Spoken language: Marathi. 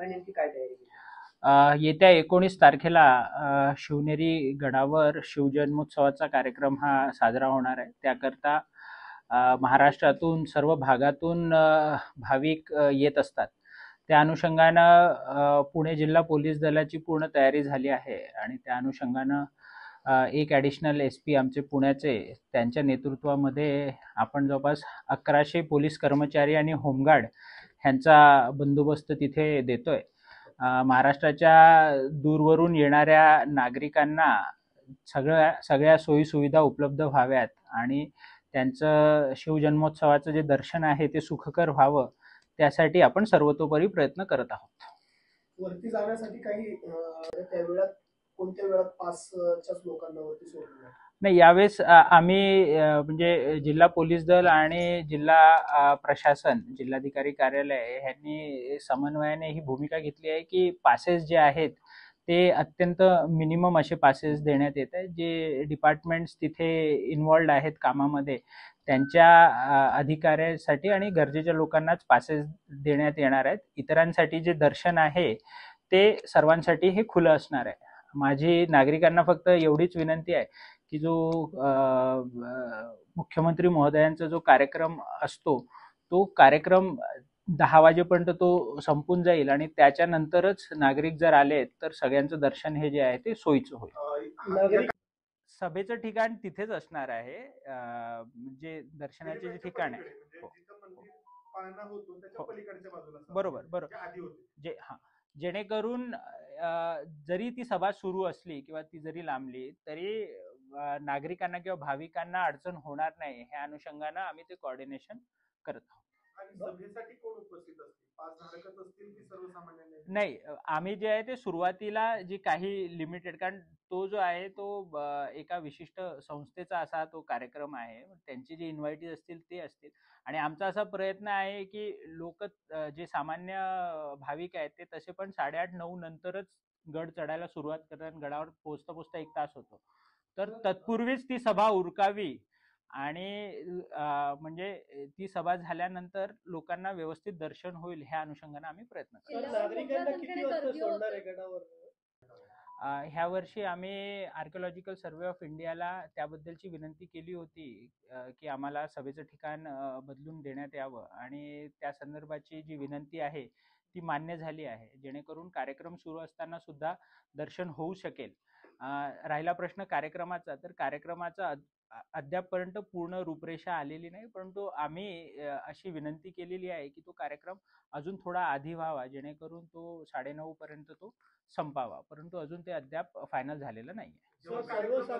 नेमकी काय तयारी केली? येत्या 19 तारखेला शिवनेरी गडावर शिवजन्मोत्सवाचा कार्यक्रम हा साजरा होणार आहे. त्याकरता महाराष्ट्रातून सर्व भागातून भाविक येत असतात. त्या अनुषंगानं पुणे जिल्हा पोलीस दलाची पूर्ण तयारी झाली आहे आणि त्या अनुषंगानं एक ॲडिशनल SP आमचे पुण्याचे त्यांच्या नेतृत्वामध्ये आपण जवळपास 1100 पोलीस कर्मचारी आणि होमगार्ड ह्यांचा बंदोबस्त तिथे देतोय. महाराष्ट्राच्या दूरवरून येणाऱ्या नागरिकांना सगळ्या सोयीसुविधा उपलब्ध व्हाव्यात आणि त्यांचं शिवजन्मोत्सवाचं जे दर्शन आहे ते सुखकर व्हावं, त्यासाठी आपण सर्वतोपरी प्रयत्न करत आहोत. वरती जाण्यासाठी काही त्या वेळात कोणत्या वेळात पासच्याच लोकांना वरती सोडलं? नाही, यावेळेस आम्ही म्हणजे जिल्हा पोलीस दल आणि जिल्हा प्रशासन, जिल्हाधिकारी कार्यालय ह्यांनी समन्वयाने ही भूमिका घेतली आहे की पासेस जे आहेत ते अत्यंत मिनिमम असे पासेस देण्यात येत आहेत. जे डिपार्टमेंट्स तिथे इन्वॉल्ड आहेत कामामध्ये त्यांच्या अधिकाऱ्यासाठी आणि गरजेच्या लोकांनाच पासेस देण्यात येणार आहेत. इतरांसाठी जे दर्शन आहे ते सर्वांसाठी हे खुलं असणार आहे. माझी नागरिकांना फक्त एवढीच विनंती आहे की जो मुख्यमंत्री महोदयांचा जो कार्यक्रम असतो तो कार्यक्रम 10 वाजेपर्यंत तो संपून जाईल आणि त्याच्यानंतरच नागरिक जर आले तर सगळ्यांचं दर्शन हे जे आहे ते सोयीचं होईल. सभेचं ठिकाण तिथेच असणार आहे, जे दर्शनाचे जे ठिकाण आहे. बरोबर बरोबर. जेणेकरून जरी ती सभा सुरू असली किंवा ती जरी लांबली तरी नागरिकांना किंवा भाविकांना अडचण होणार नाही, ह्या अनुषंगानं आम्ही ते कोऑर्डिनेशन करत आहोत. सभेसाठी कोण उपस्थित असतील? पास धारकच असतील की सर्वसामान्य? नाही, आम्ही जे आहे ते सुरुवातीला जी काही लिमिटेड, कारण तो जो आहे तो एका विशिष्ट संस्थेचा असा तो कार्यक्रम आहे, त्यांची जी इन्व्हायटीज असतील ते असतील आणि आमचा असा प्रयत्न आहे की लोक जे सामान्य भाविक आहेत ते तसे पण 8:30-9 नंतरच गड चढायला सुरुवात करतात. गडावर पोहोचता पोहोचता 1 तास होतो, तर तत्पूर्वीच ती सभा उरकावी आणि म्हणजे ती सभा झाल्यानंतर लोकांना व्यवस्थित दर्शन होईल ह्या अनुषंगाने आम्ही प्रयत्न करतो. नागरिकांना किती वाजता सोडणार आहे गडावर? ह्या वर्षी आम्ही आर्किओलॉजिकल सर्वे ऑफ इंडियाला त्याबद्दलची विनंती केली होती की आम्हाला सभेचं ठिकाण बदलून देण्यात यावं आणि त्या संदर्भाची जी विनंती आहे ती मान्य झाली आहे, जेणेकरून कार्यक्रम सुरू असताना सुद्धा दर्शन होऊ शकेल. राहिला प्रश्न कार्यक्रमाचा, तर कार्यक्रमाचा अद्यापपर्यंत पूर्ण रूपरेषा आलेली नाही, परंतु आम्ही अशी विनंती केलेली आहे की तो कार्यक्रम अजून थोडा आधी व्हावा, जेणेकरून तो 9:30 पर्यंत तो संपावा, परंतु अजून ते अद्याप फायनल झालेलं नाही आहे.